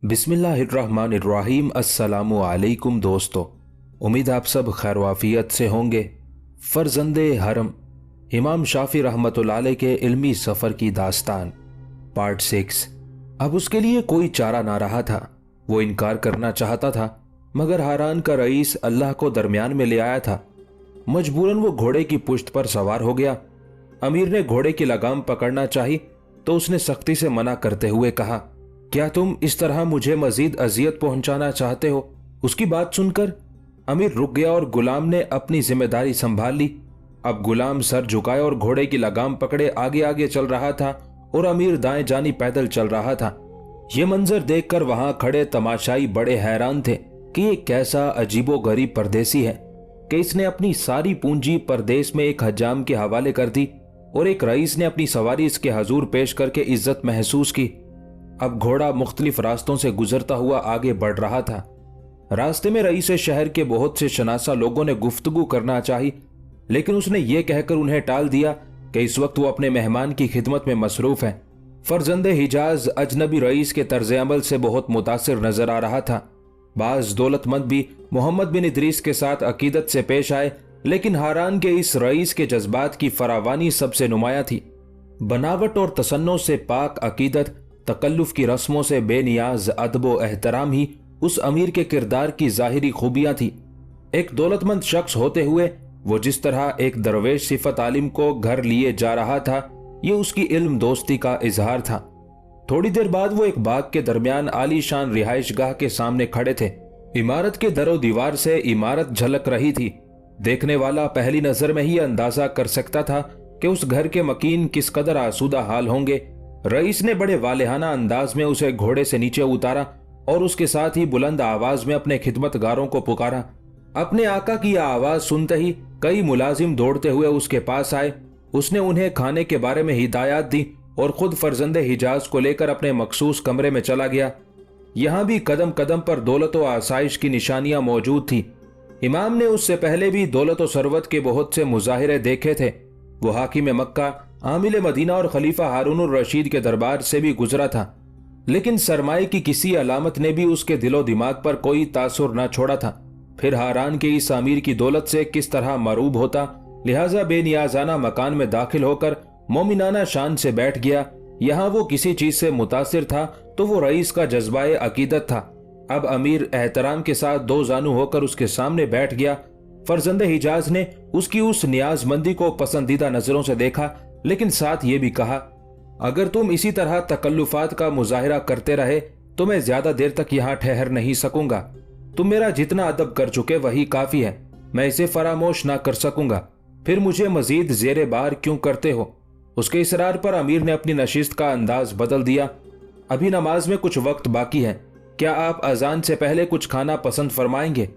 बिस्मिल्लाहिर्रहमानिर्रहीम। अस्सलामु अलैकुम दोस्तों, उम्मीद आप सब खैर वाफियत से होंगे। फर्जंदे हरम इमाम शाफी रहमतुल्लाह अलैह के इल्मी सफ़र की दास्तान पार्ट 6। अब उसके लिए कोई चारा ना रहा था। वो इनकार करना चाहता था, मगर हारान का रईस अल्लाह को दरमियान में ले आया था। मजबूरन वो घोड़े की पुश्त पर सवार हो गया। अमीर ने घोड़े की लगाम पकड़ना चाही तो उसने सख्ती से मना करते हुए कहा, क्या तुम इस तरह मुझे मजीद अजियत पहुंचाना चाहते हो? उसकी बात सुनकर अमीर रुक गया और गुलाम ने अपनी जिम्मेदारी संभाल ली। अब गुलाम सर झुकाए और घोड़े की लगाम पकड़े आगे आगे चल रहा था और अमीर दाएं जानी पैदल चल रहा था। ये मंजर देखकर वहां खड़े तमाशाई बड़े हैरान थे कि ये कैसा अजीबो गरीब परदेसी है कि इसने अपनी सारी पूंजी परदेश में एक हजाम के हवाले कर दी और एक रईस ने अपनी सवारी इसके हजूर पेश करके इज्जत महसूस की। अब घोड़ा मुख्तलिफ रास्तों से गुजरता हुआ आगे बढ़ रहा था। रास्ते में रईस शहर के बहुत से शनासा लोगों ने गुफ्तगू करना चाही, लेकिन उसने ये कहकर उन्हें टाल दिया कि इस वक्त वो अपने मेहमान की खिदमत में मसरूफ है। फर्जंदे हिजाज अजनबी रईस के तर्ज अमल से बहुत मुतासिर नजर आ रहा था। बाज दौलतमंद भी मोहम्मद बिन इदरीस के साथ अकीदत से पेश आए, लेकिन हारान के इस रईस के जज्बात की फरावानी सबसे नुमाया थी। बनावट और तसन्नो से पाक अकीदत, तकल्लुफ की रस्मों से बेनियाज अदब एहतराम ही उस अमीर के किरदार की जाहिरी खूबियां थी। एक दौलतमंद शख्स होते हुए वो जिस तरह एक दरवेश सिफत आलिम को घर लिए जा रहा था, ये उसकी इल्म दोस्ती का इजहार था। थोड़ी देर बाद वो एक बाग के दरमियान आलीशान रिहाइशगाह के सामने खड़े थे। इमारत के दरो दीवार से इमारत झलक रही थी। देखने वाला पहली नजर में ही अंदाजा कर सकता था कि उस घर के मकीन किस कदर आसूदा हाल होंगे। रईस ने बड़े वालेहाना अंदाज में उसे घोड़े से नीचे उतारा और उसके साथ ही बुलंद आवाज में अपने खिदमतगारों को पुकारा। अपने आका की यह आवाज सुनते ही कई मुलाजिम दौड़ते हुए उसके पास आए। उसने उन्हें खाने के बारे में हिदायत दी और खुद फर्जंदे हिजाज को लेकर अपने मखसूस कमरे में चला गया। यहां भी कदम कदम पर दौलत व आसाइश की निशानियां मौजूद थी। इमाम ने उससे पहले भी दौलत व सरवत के बहुत से मुजाहिरे देखे थे। वो हाकिम मक्का, आमिल मदीना और खलीफा हारून रशीद के दरबार से भी गुजरा था, लेकिन सरमाए की किसी अलामत ने भी उसके दिलो दिमाग पर कोई तासुर न छोड़ा था। फिर हारान के इस अमीर की दौलत से किस तरह मरूब होता, लिहाजा बेनियाजाना मकान में दाखिल होकर मोमिनाना शान से बैठ गया। यहाँ वो किसी चीज से मुतासिर था तो वो रईस का जज्बाए अकीदत था। अब अमीर एहतराम के साथ दो जानू होकर उसके सामने बैठ गया। फर्जंदे हिजाज ने उसकी उस नियाजमंदी को पसंदीदा नजरों से देखा, लेकिन साथ ये भी कहा, अगर तुम इसी तरह तकल्लुफात का मुजाहिरा करते रहे तो मैं ज्यादा देर तक यहाँ ठहर नहीं सकूंगा। तुम मेरा जितना अदब कर चुके वही काफी है, मैं इसे फरामोश ना कर सकूंगा। फिर मुझे मजीद जेरे बार क्यों करते हो? उसके इसरार पर अमीर ने अपनी नशिस्त का अंदाज बदल दिया। अभी नमाज में कुछ वक्त बाकी है, क्या आप अजान से पहले कुछ खाना पसंद फरमाएंगे?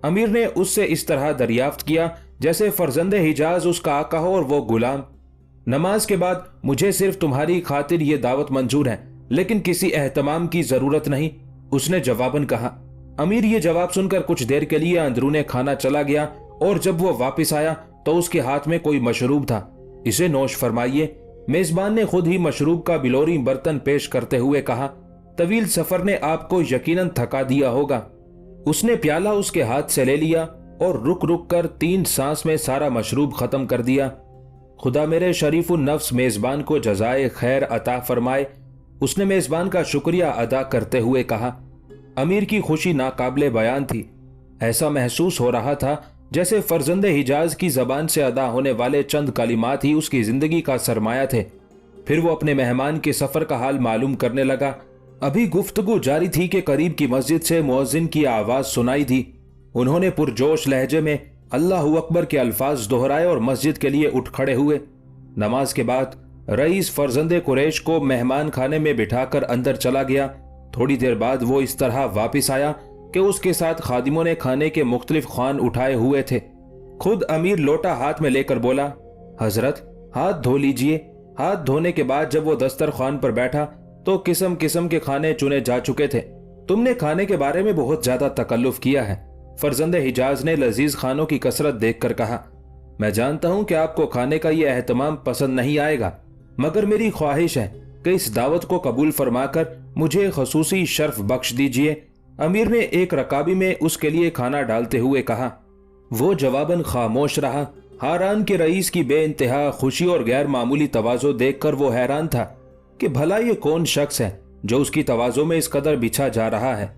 अमीर ने उससे इस तरह दरियाफ्त किया जैसे फर्जंदे हिजाज उसका आका हो और वो गुलाम। नमाज के बाद मुझे सिर्फ तुम्हारी खातिर ये दावत मंजूर है, लेकिन किसी एहतमाम की जरूरत नहीं, उसने जवाबन कहा। अमीर ये जवाब सुनकर कुछ देर के लिए अंदरूने खाना चला गया और जब वो वापस आया तो उसके हाथ में कोई मशरूब था। इसे नोश फरमाइए। मेजबान ने खुद ही मशरूब का बिलोरी बर्तन पेश करते हुए कहा, तवील सफर ने आपको यकीनन थका दिया होगा। उसने प्याला उसके हाथ से ले लिया और रुक रुक कर 3 सांस में सारा मशरूब खत्म कर दिया। खुदा मेरे शरीफुन नफ्स मेजबान को जजाए खैर अता फरमाए, उसने मेजबान का शुक्रिया अदा करते हुए कहा। अमीर की खुशी नाकाबिले बयान थी। ऐसा महसूस हो रहा था जैसे फर्जंदे हिजाज की जबान से अदा होने वाले चंद कलिमात ही उसकी जिंदगी का सरमाया थे। फिर वो अपने मेहमान के सफर का हाल मालूम करने लगा। अभी गुफ्तगू जारी थी कि करीब की मस्जिद से मुअज्जिन की आवाज सुनाई दी। उन्होंने पुरजोश लहजे में अल्लाहु अकबर के अल्फाज दोहराए और मस्जिद के लिए उठ खड़े हुए। नमाज के बाद रईस फर्जंदे कुरैश को मेहमान खाने में बिठाकर अंदर चला गया। थोड़ी देर बाद वो इस तरह वापिस आया कि उसके साथ खादिमों ने खाने के मुख्तलिफ खान उठाए हुए थे। खुद अमीर लोटा हाथ में लेकर बोला, हजरत हाथ धो लीजिए। हाथ धोने के बाद जब वो दस्तरखान पर बैठा तो किस्म किस्म के खाने चुने जा चुके थे। तुमने खाने के बारे में बहुत ज्यादा तकल्लुफ किया है, फर्जंदे हिजाज ने लजीज खानों की कसरत देखकर कहा। मैं जानता हूं कि आपको खाने का यह एहतमाम पसंद नहीं आएगा, मगर मेरी ख्वाहिश है कि इस दावत को कबूल फरमाकर मुझे खसूसी शर्फ बख्श दीजिए। अमीर ने एक रकाबी में उसके लिए खाना डालते हुए कहा। वो जवाबन खामोश रहा। हारान के रईस की बेइंतहा खुशी और गैर मामूली तवाज़ो देखकर वो हैरान था कि भला ये कौन शख्स है जो उसकी तवाज़ो में इस कदर बिछा जा रहा है।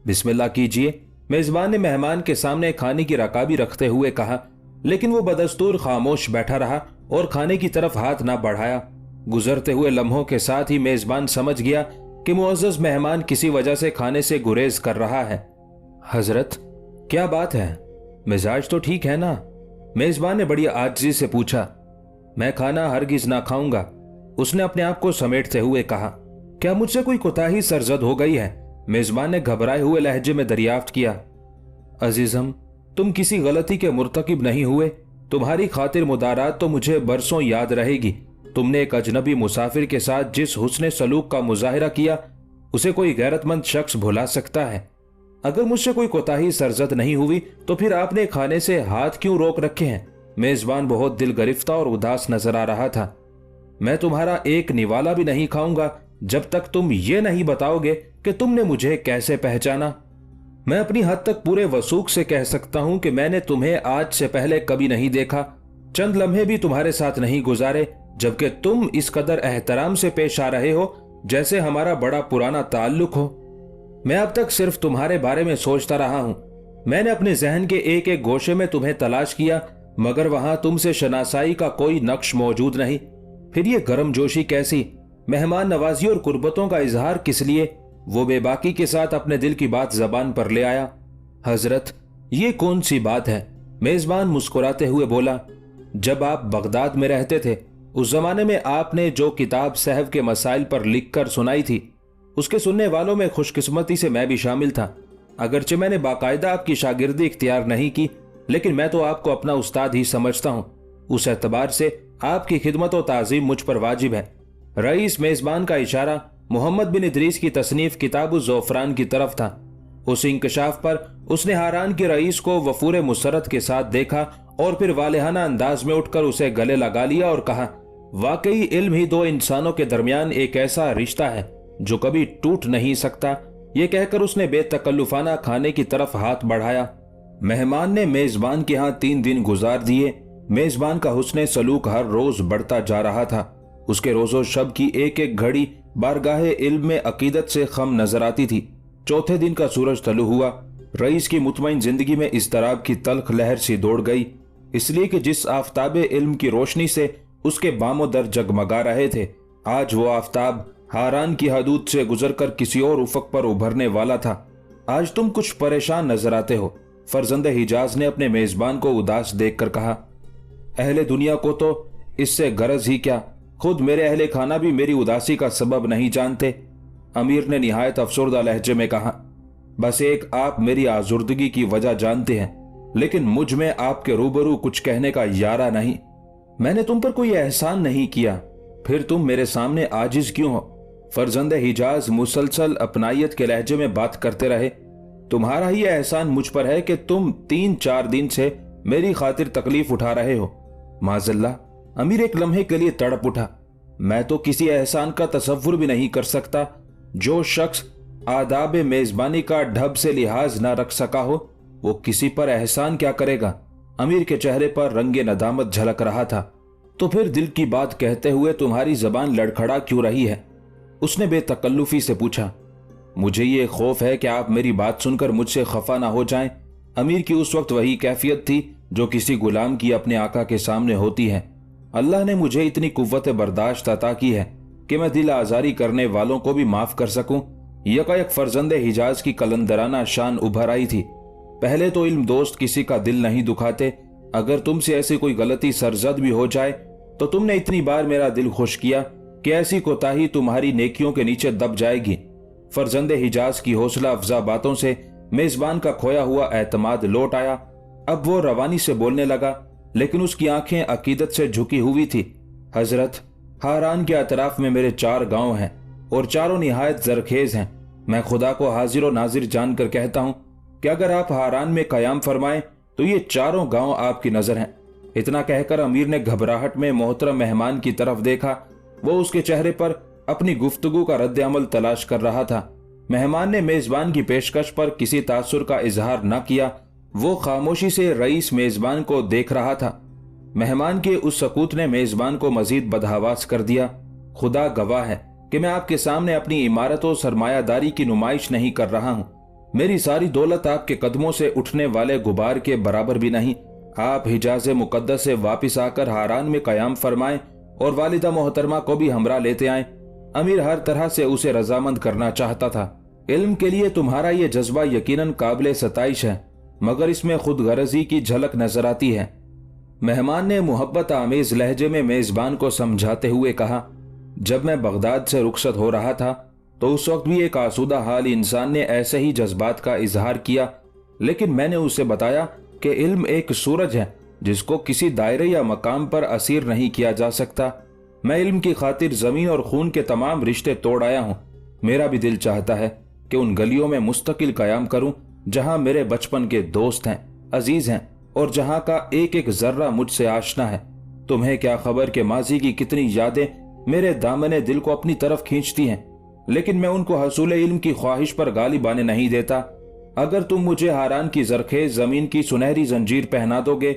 बिस्मिल्लाह कीजिए, मेजबान ने मेहमान के सामने खाने की रकाबी रखते हुए कहा, लेकिन वो बदस्तूर खामोश बैठा रहा और खाने की तरफ हाथ ना बढ़ाया। गुजरते हुए लम्हों के साथ ही मेजबान समझ गया कि मुअज़्ज़ज़ मेहमान किसी वजह से खाने से गुरेज कर रहा है। हजरत, क्या बात है? मिजाज तो ठीक है ना? मेजबान ने बड़ी आजिज़ी से पूछा। मैं खाना हरगिज ना खाऊंगा, उसने अपने आप को समेटते हुए कहा। क्या मुझसे कोई कोताही सरजद हो गई है? मेजबान ने घबराए हुए लहजे में दरियाफ्त किया। अजीजम, तुम किसी गलती के मुर्तकिब नहीं हुए। तुम्हारी खातिर मुदारात तो मुझे बरसों याद रहेगी। तुमने एक अजनबी मुसाफिर के साथ जिस हुस्ने सलूक का मुजाहिरा किया, उसे कोई गैरतमंद शख्स भुला सकता है? अगर मुझसे कोई कोताही सरजद नहीं हुई तो फिर आपने खाने से हाथ क्यों रोक रखे हैं? मेजबान बहुत दिल गरिफ्ता और उदास नजर आ रहा था। मैं तुम्हारा एक निवाला भी नहीं खाऊंगा जब तक तुम ये नहीं बताओगे कि तुमने मुझे कैसे पहचाना। मैं अपनी हद तक पूरे वसूख से कह सकता हूं कि मैंने तुम्हें आज से पहले कभी नहीं देखा, चंद लम्हे भी तुम्हारे साथ नहीं गुजारे, जबकि तुम इस कदर एहतराम से पेश आ रहे हो जैसे हमारा बड़ा पुराना ताल्लुक हो। मैं अब तक सिर्फ तुम्हारे बारे में सोचता रहा हूं। मैंने अपने जहन के एक एक गोशे में तुम्हें तलाश किया, मगर वहां तुमसे शनासाई का कोई नक्श मौजूद नहीं। फिर ये गर्म जोशी कैसी? मेहमान नवाजी और कुर्बतों का इजहार किस लिए? वो बेबाकी के साथ अपने दिल की बात जबान पर ले आया। हजरत, ये कौन सी बात है? मेजबान मुस्कुराते हुए बोला। जब आप बगदाद में रहते थे, उस जमाने में आपने जो किताब सहव के मसाइल पर लिखकर सुनाई थी, उसके सुनने वालों में खुशकिस्मती से मैं भी शामिल था। अगरचे मैंने बाकायदा आपकी शागिर्दी इख्तियार नहीं की, लेकिन मैं तो आपको अपना उस्ताद ही समझता हूं। उस एतबार से आपकी खिदमत और ताजीम मुझ पर वाजिब है। रईस मेजबान का इशारा मोहम्मद बिन इदरीस की तसनीफ किताब ज़ोफ़रान की तरफ था। उस इंकशाफ पर उसने हारान के रईस को वफूर मुसरत के साथ देखा और फिर वालेहाना अंदाज में उठकर उसे गले लगा लिया और कहा, वाकई इल्म ही दो इंसानों के दरमियान एक ऐसा रिश्ता है जो कभी टूट नहीं सकता। ये कहकर उसने बेतकल्लुफाना खाने की तरफ हाथ बढ़ाया। मेहमान ने मेजबान के यहाँ 3 दिन गुजार दिए। मेजबान का हुस्ने सलूक हर रोज बढ़ता जा रहा था। उसके रोजो शब की एक एक घड़ी बारगाहे इल्म में अकीदत से खम नजर आती थी। चौथे दिन का सूरज तलु हुआ। रईस की मुतमईन जिंदगी में इस्तराब की तल्ख लहर सी दौड़ गई, इसलिए कि जिस आफताब इल्म की रोशनी से उसके बामो दर जगमगा रहे थे, आज वो आफताब हारान की हदूद से गुजरकर किसी और उफक पर उभरने वाला था। आज तुम कुछ परेशान नजर आते हो, फरजंदे हिजाज ने अपने मेजबान को उदास देखकर कहा। अहले दुनिया को तो इससे गरज ही क्या, खुद मेरे अहले खाना भी मेरी उदासी का सबब नहीं जानते। अमीर ने निहायत अफसरदा लहजे में कहा, बस एक आप मेरी आजुर्दगी की वजह जानते हैं, लेकिन मुझ में आपके रूबरू कुछ कहने का यारा नहीं। मैंने तुम पर कोई एहसान नहीं किया, फिर तुम मेरे सामने आजिज क्यों हो? फरजंदे हिजाज मुसलसल अपनायत के लहजे में बात करते रहे। तुम्हारा ही एहसान मुझ पर है कि तुम 3-4 दिन से मेरी खातिर तकलीफ उठा रहे हो। माजल्ला, अमीर एक लम्हे के लिए तड़प उठा। मैं तो किसी एहसान का तसव्वुर भी नहीं कर सकता। जो शख्स आदाब मेजबानी का ढब से लिहाज ना रख सका हो, वो किसी पर एहसान क्या करेगा? अमीर के चेहरे पर रंगे नदामत झलक रहा था। तो फिर दिल की बात कहते हुए तुम्हारी जबान लड़खड़ा क्यों रही है? उसने बेतकल्लुफी से पूछा। मुझे ये खौफ है कि आप मेरी बात सुनकर मुझसे खफा ना हो जाएं। अमीर की उस वक्त वही कैफियत थी जो किसी गुलाम की अपने आका के सामने होती है। अल्लाह ने मुझे इतनी कुव्वत बर्दाश्त अता की है कि मैं दिल आजारी करने वालों को भी माफ कर सकूं। यकायक फरजंदे हिजाज की कलंदराना शान उभर आई थी। पहले तो इल्म दोस्त किसी का दिल नहीं दुखाते, अगर तुमसे ऐसी कोई गलती सरजद भी हो जाए तो तुमने इतनी बार मेरा दिल खुश किया कि ऐसी कोताही तुम्हारी नेकियों के नीचे दब जाएगी। फरजंदे हिजाज की हौसला अफजा बातों से मेजबान का खोया हुआ एतमाद लौट आया। अब वो रवानी से बोलने लगा, लेकिन उसकी आंखें अकीदत से झुकी हुई थी। हजरत, हारान के अतराफ में मेरे 4 गांव हैं और चारों निहायत जरखेज हैं। मैं खुदा को हाजिर और नाजिर जानकर कहता हूं कि अगर आप हारान में कयाम फरमाएं तो ये चारों गांव आपकी नजर हैं। इतना कहकर अमीर ने घबराहट में मोहतरम मेहमान की तरफ देखा। वो उसके चेहरे पर अपनी गुफ्तगू का रद्द अमल तलाश कर रहा था। मेहमान ने मेजबान की पेशकश पर किसी तासुर का इजहार न किया। वो खामोशी से रईस मेजबान को देख रहा था। मेहमान के उस सकूत ने मेजबान को मजीद बदहवास कर दिया। खुदा गवाह है कि मैं आपके सामने अपनी इमारत और सरमायादारी की नुमाइश नहीं कर रहा हूँ। मेरी सारी दौलत आपके कदमों से उठने वाले गुबार के बराबर भी नहीं। आप हिजाज मुकद्दस से वापिस आकर हारान में कयाम फरमाएं और वालिदा मोहतरमा को भी हमरा लेते आए। अमीर हर तरह से उसे रजामंद करना चाहता था। इल्म के लिए तुम्हारा ये जज्बा यकीनन काबिल सताइश है, मगर इसमें खुद गरजी की झलक नजर आती है। मेहमान ने मुहब्बत आमेज लहजे में मेजबान को समझाते हुए कहा, जब मैं बगदाद से रुखसत हो रहा था तो उस वक्त भी एक आसूदा हाल इंसान ने ऐसे ही जज्बात का इजहार किया, लेकिन मैंने उसे बताया कि इल्म एक सूरज है जिसको किसी दायरे या मकाम पर असीर नहीं किया जा सकता। मैं इल्म की खातिर जमीन और खून के तमाम रिश्ते तोड़ आया हूँ। मेरा भी दिल चाहता है कि उन गलियों में मुस्तकिल कयाम करूं जहां मेरे बचपन के दोस्त हैं, अजीज हैं और जहां का एक एक जर्रा मुझसे आशना है। तुम्हें क्या खबर कि माजी की कितनी यादें मेरे दामने दिल को अपनी तरफ खींचती हैं, लेकिन मैं उनको हसूल इल्म की ख्वाहिश पर गालिब आने नहीं देता। अगर तुम मुझे हारान की जरखेज जमीन की सुनहरी जंजीर पहना दोगे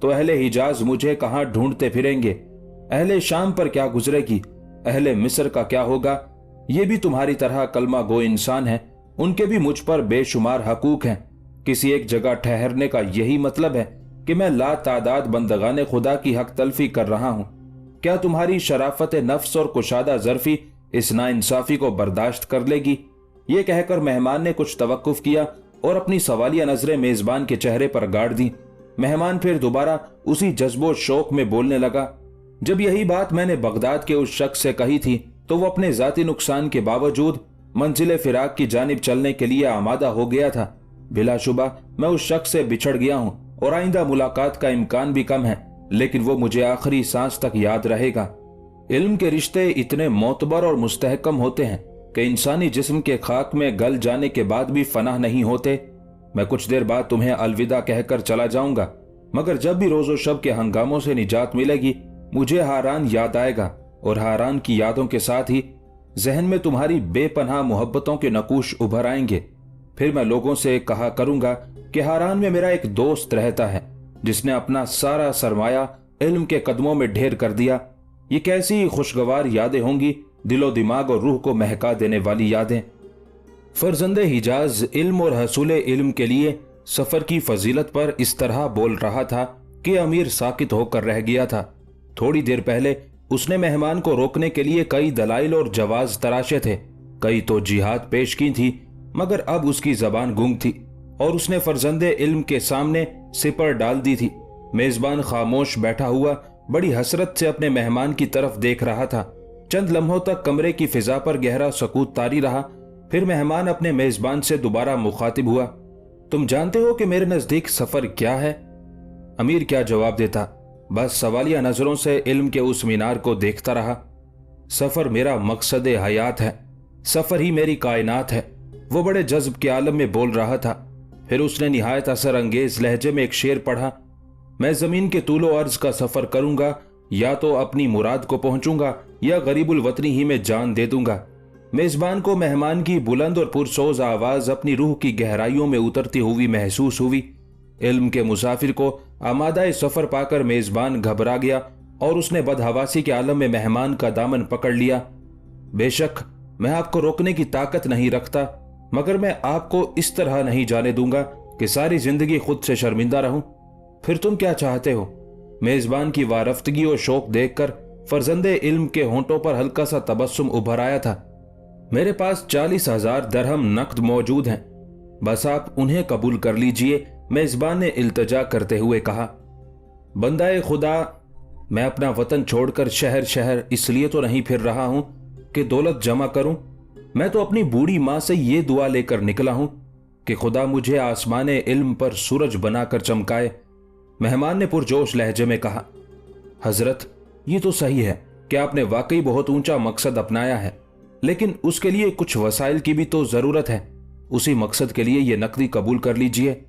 तो अहले हिजाज मुझे कहां ढूंढते फिरेंगे, अहले शाम पर क्या गुजरेगी, अहले मिस्र का क्या होगा। ये भी तुम्हारी तरह कलमा गो इंसान है, उनके भी मुझ पर बेशुमार हकूक हैं। किसी एक जगह ठहरने का यही मतलब है कि मैं ला तादाद बंदगाने खुदा की हक तलफी कर रहा हूं। क्या तुम्हारी शराफत नफ्स और कुशादा जरफी इस नाइंसाफी को बर्दाश्त कर लेगी? ये कहकर मेहमान ने कुछ तवक्कुफ किया और अपनी सवालिया नजरें मेजबान के चेहरे पर गाड़ दी। मेहमान फिर दोबारा उसी जज्बो शौक में बोलने लगा, जब यही बात मैंने बगदाद के उस शख्स से कही थी तो वो अपने जाती नुकसान के बावजूद मंजिल फिराक की जानिब चलने के लिए आमादा हो गया था। बिलाशुबा मैं उस शख्स से बिछड़ गया हूँ और आइंदा मुलाकात का इम्कान भी कम है, लेकिन वो मुझे आखिरी सांस तक याद रहेगा। इल्म के रिश्ते इतने मोतबर और मुस्तहकम होते हैं कि इंसानी जिस्म के खाक में गल जाने के बाद भी फनाह नहीं होते। मैं कुछ देर बाद तुम्हें अलविदा कहकर चला जाऊंगा, मगर जब भी रोजो शब के हंगामों से निजात मिलेगी मुझे हारान याद आएगा और हारान की यादों के साथ ही जहन में तुम्हारी बेपनाह मोहब्बतों के नकूश उभर आएंगे। फिर मैं लोगों से कहा करूंगा कि हारान में मेरा एक दोस्त रहता है जिसने अपना सारा सरमाया इल्म के कदमों में ढेर कर दिया। ये कैसी खुशगवार यादें होंगी, दिलो दिमाग और रूह को महका देने वाली यादें। फरजंदे हिजाज इल्म और हसूल इल्म के लिए सफर की फजीलत पर इस तरह बोल रहा था कि अमीर साकित होकर रह गया था। थोड़ी देर पहले उसने मेहमान को रोकने के लिए कई दलाइल और जवाज तराशे थे, कई तो जिहाद पेश की थी, मगर अब उसकी जबान गुंग थी और उसने फरजंदे इल्म के सामने सिपर डाल दी थी। मेजबान खामोश बैठा हुआ बड़ी हसरत से अपने मेहमान की तरफ देख रहा था। चंद लम्हों तक कमरे की फिजा पर गहरा सकूत तारी रहा। फिर मेहमान अपने मेजबान से दोबारा मुखातिब हुआ, तुम जानते हो कि मेरे नजदीक सफर क्या है? अमीर क्या जवाब देता, बस सवालिया नजरों से इल्म के उस मीनार को देखता रहा। सफर मेरा मकसद हयात है, सफर ही मेरी कायनात है, वो बड़े जज्ब के आलम में बोल रहा था। फिर उसने निहायत असर अंगेज लहजे में एक शेर पढ़ा, मैं जमीन के तूलो अर्ज का सफर करूंगा, या तो अपनी मुराद को पहुंचूंगा या गरीबुल वतनी ही में जान दे दूंगा। मेजबान को मेहमान की बुलंद और पुरसोज आवाज अपनी रूह की गहराइयों में उतरती हुई महसूस हुई। इल्म के मुसाफिर को आमादा सफर पाकर मेजबान घबरा गया और उसने बदहवासी के आलम में मेहमान का दामन पकड़ लिया। बेशक मैं आपको रोकने की ताकत नहीं रखता, मगर मैं आपको इस तरह नहीं जाने दूंगा कि सारी जिंदगी खुद से शर्मिंदा रहूं। फिर तुम क्या चाहते हो? मेजबान की वारफ्तगी और शौक देखकर फरजंदे इल्म के होंठों पर हल्का सा तबस्सुम उभर आया था। मेरे पास 40,000 दरहम नकद मौजूद हैं, बस आप उन्हें कबूल कर लीजिए, मेजबान ने इल्तजा करते हुए कहा। बंदाए खुदा, मैं अपना वतन छोड़कर शहर शहर इसलिए तो नहीं फिर रहा हूं कि दौलत जमा करूं। मैं तो अपनी बूढ़ी मां से ये दुआ लेकर निकला हूं कि खुदा मुझे आसमाने इल्म पर सूरज बनाकर चमकाए। मेहमान ने पुरजोश लहजे में कहा, हजरत ये तो सही है कि आपने वाकई बहुत ऊंचा मकसद अपनाया है, लेकिन उसके लिए कुछ वसाइल की भी तो जरूरत है। उसी मकसद के लिए ये नकदी कबूल कर लीजिए।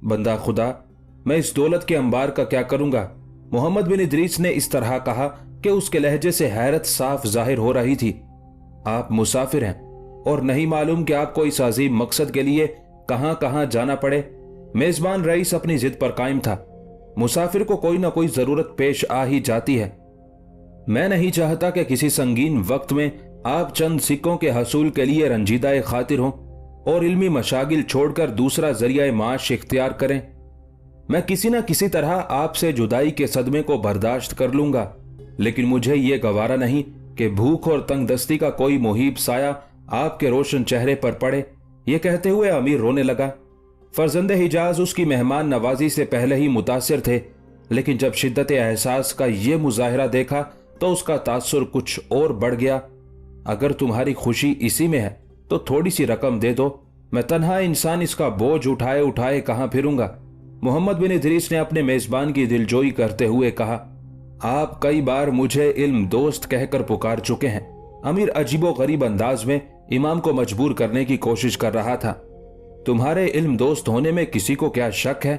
बंदा खुदा, मैं इस दौलत के अंबार का क्या करूंगा? मोहम्मद बिन इदरीस ने इस तरह कहा कि उसके लहजे से हैरत साफ जाहिर हो रही थी। आप मुसाफिर हैं और नहीं मालूम कि आपको इस अजीम मकसद के लिए कहां कहां जाना पड़े। मेजबान रईस अपनी जिद पर कायम था। मुसाफिर को कोई ना कोई जरूरत पेश आ ही जाती है। मैं नहीं चाहता कि किसी संगीन वक्त में आप चंद सिक्कों के हसूल के लिए रंजीदा खातिर हों और इल्मी मशागिल छोड़कर दूसरा जरिया माश इख्तियार करें। मैं किसी न किसी तरह आपसे जुदाई के सदमे को बर्दाश्त कर लूंगा, लेकिन मुझे ये गवारा नहीं कि भूख और तंगदस्ती का कोई मुहीब साया आपके रोशन चेहरे पर पड़े। ये कहते हुए अमीर रोने लगा। फर्जंदे हिजाज उसकी मेहमान नवाजी से पहले ही मुतासिर थे, लेकिन जब शिद्दत एहसास का ये मुजाहिरा देखा तो उसका तासुर कुछ और बढ़ गया। अगर तुम्हारी खुशी इसी में है तो थोड़ी सी रकम दे दो, मैं तन्हा इंसान इसका बोझ उठाए उठाए कहां फिरूंगा। मोहम्मद बिन इदरीस ने अपने मेजबान की दिलजोई करते हुए कहा, आप कई बार मुझे इल्म दोस्त कहकर पुकार चुके हैं। अमीर अजीबो गरीब अंदाज में इमाम को मजबूर करने की कोशिश कर रहा था। तुम्हारे इल्म दोस्त होने में किसी को क्या शक है?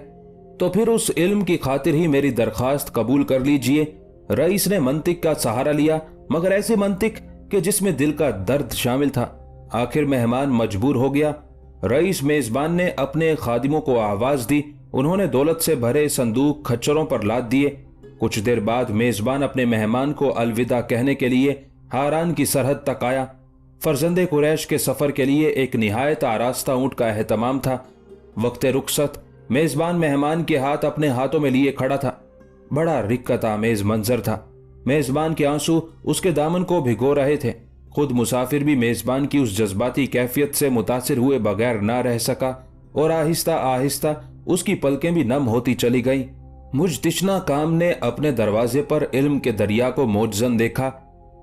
तो फिर उस इल्म की खातिर ही मेरी दरखास्त कबूल कर लीजिए। रईस ने मंतिक का सहारा लिया, मगर ऐसे मंतिक कि जिसमें दिल का दर्द शामिल था। आखिर मेहमान मजबूर हो गया। रईस मेजबान ने अपने खादिमों को आवाज दी। उन्होंने दौलत से भरे संदूक खच्चरों पर लाद दिए। कुछ देर बाद मेजबान अपने मेहमान को अलविदा कहने के लिए हारान की सरहद तक आया। फर्जंदे कुरैश के सफर के लिए एक निहायत आरास्ता ऊंट का एहतमाम था। वक्त रुखसत मेजबान मेहमान के हाथ अपने हाथों में लिए खड़ा था। बड़ा रिक्कत आमेज मंजर था। मेजबान के आंसू उसके दामन को भिगो रहे थे। खुद मुसाफिर भी मेजबान की उस जज्बाती कैफियत से मुतासिर हुए बगैर ना रह सका और आहिस्ता आहिस्ता उसकी पलकें भी नम होती चली गईं। मुजतिशना काम ने अपने दरवाजे पर इल्म के दरिया को मोजजन देखा,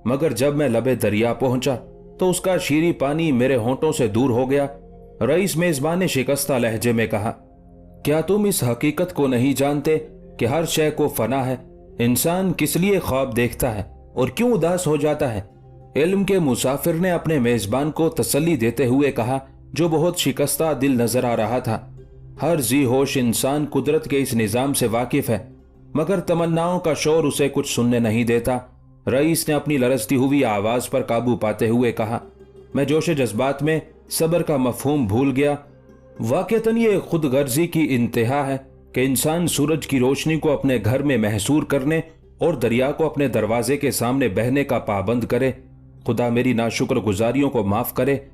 मगर जब मैं लबे दरिया पहुंचा तो उसका शीरी पानी मेरे होंठों से दूर हो गया। रईस मेजबान ने शिकस्ता लहजे में कहा, क्या तुम इस हकीकत को नहीं जानते कि हर शय को फना है? इंसान किस लिए ख्वाब देखता है और क्यों उदास हो जाता है? इल्म के मुसाफिर ने अपने मेजबान को तसल्ली देते हुए कहा, जो बहुत शिकस्ता दिल नजर आ रहा था। हर जी होश इंसान कुदरत के इस निजाम से वाकिफ है, मगर तमन्नाओं का शोर उसे कुछ सुनने नहीं देता। रईस ने अपनी लरजती हुई आवाज पर काबू पाते हुए कहा, मैं जोश जज्बात में सब्र का मफहूम भूल गया। वाकईतन ये खुद गर्जी की इंतहा है कि इंसान सूरज की रोशनी को अपने घर में महसूर करने और दरिया को अपने दरवाजे के सामने बहने का पाबंद करे। खुदा मेरी नाशुक्र गुजारियों को माफ करे।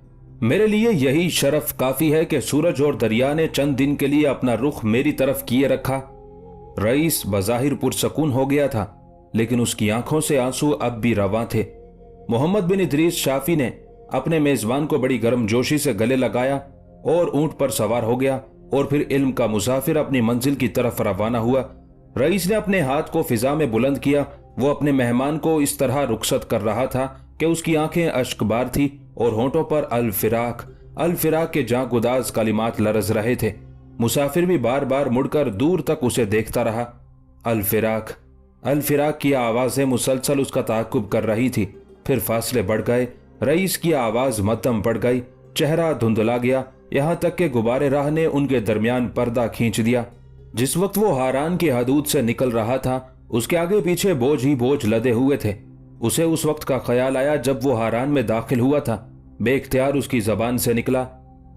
मेरे लिए यही शरफ काफी है कि सूरज और दरिया ने चंद दिन के लिए अपना रुख मेरी तरफ किए रखा। रईस बज़ाहिर पुरसकून हो गया था, लेकिन उसकी आंखों से आंसू अब भी रवां थे। मोहम्मद बिन इदरीस शाफी ने अपने मेजबान को बड़ी गर्मजोशी से गले लगाया और ऊंट पर सवार हो गया और फिर इल्म का मुसाफिर अपनी मंजिल की तरफ रवाना हुआ। रईस ने अपने हाथ को फिजा में बुलंद किया। वो अपने मेहमान को इस तरह रुखसत कर रहा था कि उसकी आंखें अश्कबार थी और होंठों पर अल फिराक के जांगुदाज कलिमात लरज रहे थे। मुसाफिर भी बार बार मुड़कर दूर तक उसे देखता रहा। अल फिराक की आवाजें मुसलसल उसका ताक़ुब कर रही थी। फिर फासले बढ़ गए। रईस की आवाज मध्यम पड़ गई। चेहरा धुंधला गया, यहां तक कि गुबारे राह ने उनके दरमियान पर्दा खींच दिया। जिस वक्त वो हारान की हदूद से निकल रहा था, उसके आगे पीछे बोझ ही बोझ लदे हुए थे। उसे उस वक्त का ख्याल आया जब वो हारान में दाखिल हुआ था। बेख्तियार उसकी जबान से निकला,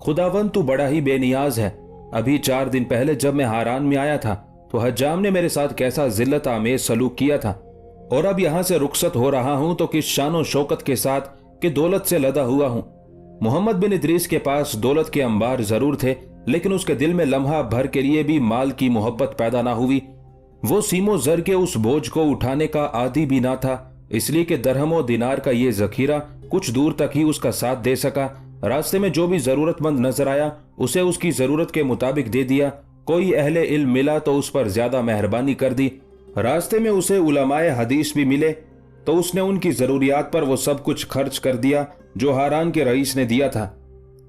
खुदावन तू बड़ा ही बेनियाज है। अभी 4 दिन पहले जब मैं हारान में आया था तो हज्जाम ने मेरे साथ कैसा जिल्लत आमेज सलूक किया था, और अब यहां से रुखसत हो रहा हूं तो किस शानो शौकत के साथ कि दौलत से लदा हुआ हूं। मोहम्मद बिन इदरीस के पास दौलत के अंबार जरूर थे, लेकिन उसके दिल में लम्हा भर के लिए भी माल की मोहब्बत पैदा ना हुई। वो सीमो जर के उस बोझ को उठाने का आदी भी ना था, इसलिए कि दरहमो दिनार का ये जखीरा कुछ दूर तक ही उसका साथ दे सका। रास्ते में जो भी जरूरतमंद नजर आया उसे उसकी जरूरत के मुताबिक दे दिया। कोई अहले इल्म मिला तो उस पर ज्यादा मेहरबानी कर दी। रास्ते में उसे उलमाए हदीस भी मिले तो उसने उनकी जरूरियात पर वो सब कुछ खर्च कर दिया जो हारान के रईस ने दिया था।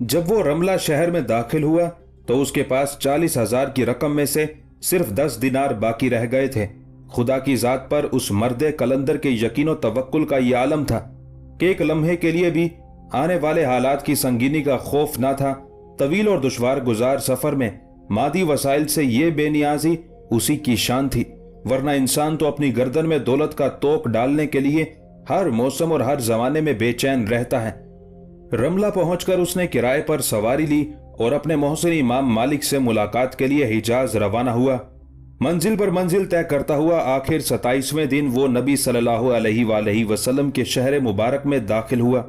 जब वो रमला शहर में दाखिल हुआ तो उसके पास 40,000 की रकम में से सिर्फ 10 दिनार बाकी रह गए थे। खुदा की जात पर उस मर्दे कलंदर के यकीन और तवक्कुल का ये आलम था कि एक लम्हे के लिए भी आने वाले हालात की संगीनी का खौफ ना था। तवील और दुश्वार गुजार सफर में मादी वसाइल से ये बेनियाजी उसी की शान थी। वरना इंसान तो अपनी गर्दन में दौलत का तोक डालने के लिए हर मौसम और हर जमाने में बेचैन रहता है। रमला पहुंचकर उसने किराए पर सवारी ली और अपने मोहसिन इमाम मालिक से मुलाकात के लिए हिजाज रवाना हुआ। मंजिल पर मंजिल तय करता हुआ आखिर 27वें दिन वो नबी सल्लल्लाहु अलैहि वसल्लम के शहर मुबारक में दाखिल हुआ।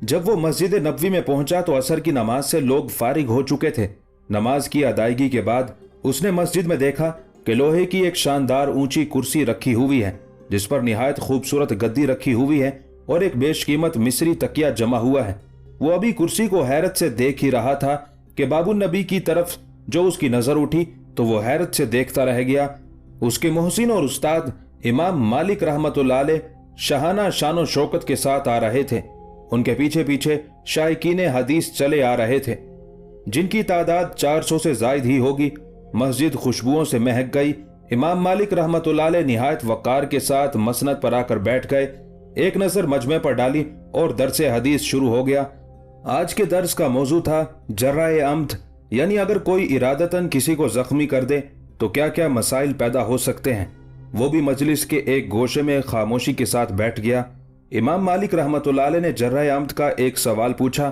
जब वो मस्जिद नबवी में पहुंचा तो असर की नमाज से लोग फारिग हो चुके थे। नमाज की अदायगी के बाद उसने मस्जिद में देखा कि लोहे की एक शानदार ऊंची कुर्सी रखी हुई है, जिस पर निहायत खूबसूरत गद्दी रखी हुई है और एक बेशकीमत मिस्री तकिया जमा हुआ है। वो अभी कुर्सी को हैरत से देख ही रहा था कि बाबू नबी की तरफ जो उसकी नजर उठी तो वो हैरत से देखता रह गया। उसके मोहसिन और उस्ताद इमाम मालिक रहमतुल्लाह अलैह शाहाना शानो शौकत के साथ आ रहे थे। उनके पीछे पीछे शायकीने हदीस चले आ रहे थे, जिनकी तादाद 400 से जायद ही होगी। मस्जिद खुशबुओं से महक गई। इमाम मालिक रहमतुल्लाह अलैह निहायत वकार के साथ मसनद पर आकर बैठ गए। एक नजर मजमे पर डाली और दरसे हदीस शुरू हो गया। आज के दर्स का मौजू था जर्राए अम्द, यानी अगर कोई इरादतन किसी को जख्मी कर दे तो क्या क्या मसाइल पैदा हो सकते हैं। वो भी मजलिस के एक गोशे में खामोशी के साथ बैठ गया। इमाम मालिक रहमतुल्लाह अलैह ने जर्राए अम्द का एक सवाल पूछा।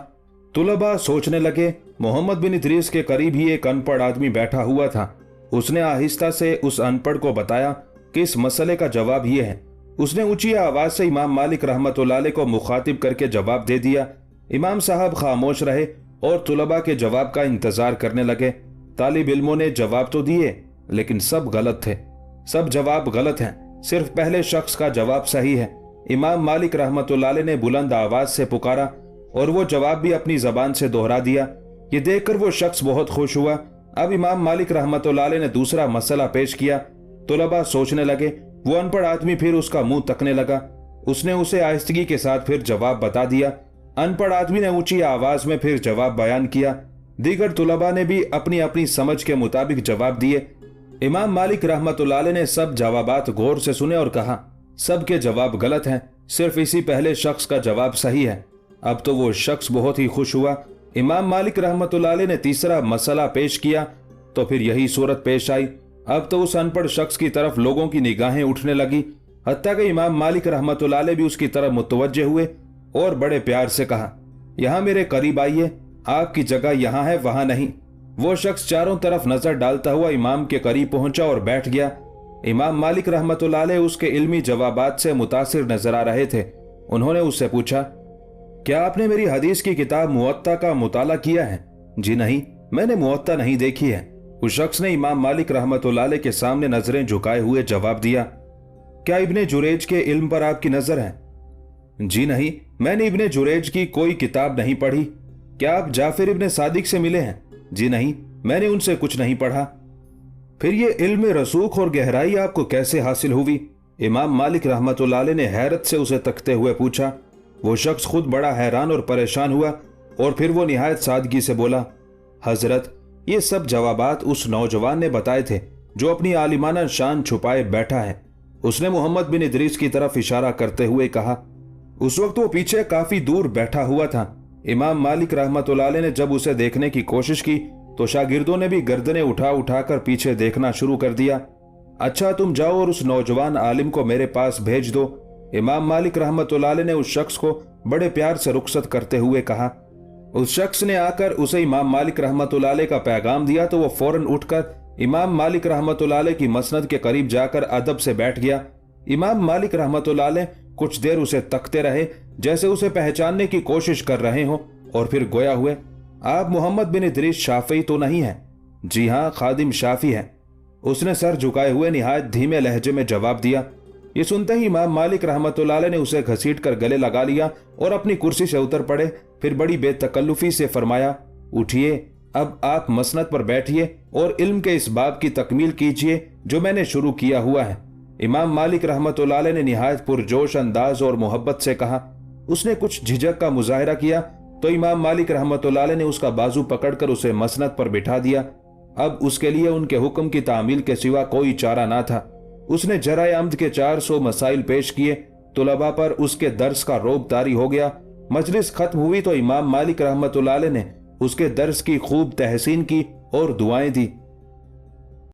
तुलबा सोचने लगे। मोहम्मद बिन इदरीस के करीब ही एक अनपढ़ आदमी बैठा हुआ था। उसने आहिस्ता से उस अनपढ़ को बताया कि इस मसले का जवाब ये है। उसने ऊंची आवाज से इमाम मालिक रहमतुल्लाह अलैह को मुखातिब करके जवाब दे दिया। इमाम साहब खामोश रहे और तुलबा के जवाब का इंतजार करने लगे। तालिब इल्मों ने जवाब तो दिए, लेकिन सब गलत थे। सब जवाब गलत हैं, सिर्फ पहले शख्स का जवाब सही है। इमाम मालिक रहमतुल्लाह अलैह ने बुलंद आवाज से पुकारा और वो जवाब भी अपनी जबान से दोहरा दिया। ये देखकर वो शख्स बहुत खुश हुआ। अब इमाम मालिक रहमतुल्लाह अलैह ने दूसरा मसला पेश किया। तुलबा सोचने लगे। वो अनपढ़ आदमी फिर उसका मुंह तकने लगा। उसने उसे आहिस्तगी के साथ फिर जवाब बता दिया। अनपढ़ आदमी ने ऊंची आवाज में फिर जवाब बयान किया। दीगर तुलबा ने भी अपनी अपनी समझ के मुताबिक जवाब दिए। इमाम मालिक रहमतुल्लाह अलैह ने सब जवाबात गौर से सुने और कहा, सबके जवाब गलत हैं, सिर्फ इसी पहले शख्स का जवाब सही है। अब तो वो शख्स बहुत ही खुश हुआ। इमाम मालिक रहमतुल्लाह अलैह ने तीसरा मसला पेश किया तो फिर यही सूरत पेश आई। अब तो उस अनपढ़ शख्स की तरफ लोगों की निगाहें उठने लगी, हत्ता कि इमाम मालिक रहमतुल्लाह अलैह भी उसकी तरफ मुतवज्जे हुए और बड़े प्यार से कहा, यहाँ मेरे करीब आइए, आपकी जगह यहाँ है, वहां नहीं। वो शख्स चारों तरफ नजर डालता हुआ इमाम के करीब पहुंचा और बैठ गया। इमाम मालिक रहमतुल्लाह अलैह उसके इल्मी जवाबात से मुतासिर नजर आ रहे थे। उन्होंने उससे पूछा, क्या आपने मेरी हदीस की किताब मुअत्ता का मुताला किया है? जी नहीं, मैंने मुअत्ता नहीं देखी है। उस शख्स ने इमाम मालिक रहमतुल्लाह अलैह के सामने नजरें झुकाए हुए जवाब दिया। क्या इब्ने जुरैज के इल्म पर आपकी नजर है? जी नहीं, मैंने इब्ने जुरैज की कोई किताब नहीं पढ़ी। क्या आप जाफिर इब्ने सादिक से मिले हैं? जी नहीं, मैंने उनसे कुछ नहीं पढ़ा। फिर ये इल्म रसूख और गहराई आपको कैसे हासिल हुई? इमाम मालिक रहमतुल्लाह अलैह ने हैरत से उसे तकते हुए पूछा। वो शख्स खुद बड़ा हैरान और परेशान हुआ और फिर वो निहायत सादगी से बोला, हजरत, ये सब जवाबात उस नौजवान ने बताए थे जो अपनी आलिमाना शान छुपाए बैठा है। उसने मोहम्मद बिन इदरीस की तरफ इशारा करते हुए कहा। उस वक्त वो पीछे काफी दूर बैठा हुआ था। इमाम मालिक रहमतुल्लाह अलैह ने जब उसे देखने की कोशिश की तो शागिर्दों ने भी गर्दनें उठा उठाकर पीछे देखना शुरू कर दिया। अच्छा, तुम जाओ और उस नौजवान आलिम को मेरे पास भेज दो। इमाम मालिक रहमतुल्लाह अलैह ने उस शख्स को बड़े प्यार से रुखसत करते हुए कहा। उस शख्स ने आकर उसे इमाम मालिक रहमतुल्लाह अलैह का पैगाम दिया तो वो फौरन उठकर इमाम मालिक रहमतुल्लाह अलैह की मसनद के करीब जाकर अदब से बैठ गया। इमाम मालिक रहमतुल्लाह अलैह कुछ देर उसे तकते रहे, जैसे उसे पहचानने की कोशिश कर रहे हो, और फिर गोया हुए, आप मोहम्मद बिन इदरीस शाफी तो नहीं है? जी हाँ, खादिम शाफी है। उसने सर झुकाए हुए निहायत धीमे लहजे में जवाब दिया। ये सुनते ही इमाम मालिक रहमतुल्लाह अलैह ने उसे घसीट कर गले लगा लिया और अपनी कुर्सी से उतर पड़े। फिर बड़ी बेतकल्लुफी से फरमाया, उठिए, अब आप मसनद पर बैठिए और इल्म के इस बाब की तकमील कीजिए जो मैंने शुरू किया हुआ है। इमाम मालिक रहमतुल्लाह अलैह ने निहायत पुरजोश अंदाज और मोहब्बत से कहा। उसने कुछ झिझक का मुजाहिरा किया तो इमाम मालिक रहमतुल्लाह अलैह ने उसका बाजू पकड़कर उसे मसनद पर बिठा दिया। अब उसके लिए उनके हुक्म की तामील के सिवा कोई चारा ना था। उसने जराए अम्द के 400 मसाइल पेश किए। तुलबा पर उसके दर्स का रोब तारी हो गया। मजलिस खत्म हुई तो इमाम मालिक रहमतुल्लाह अलैह ने उसके दर्स की खूब तहसीन की और दुआएं दी।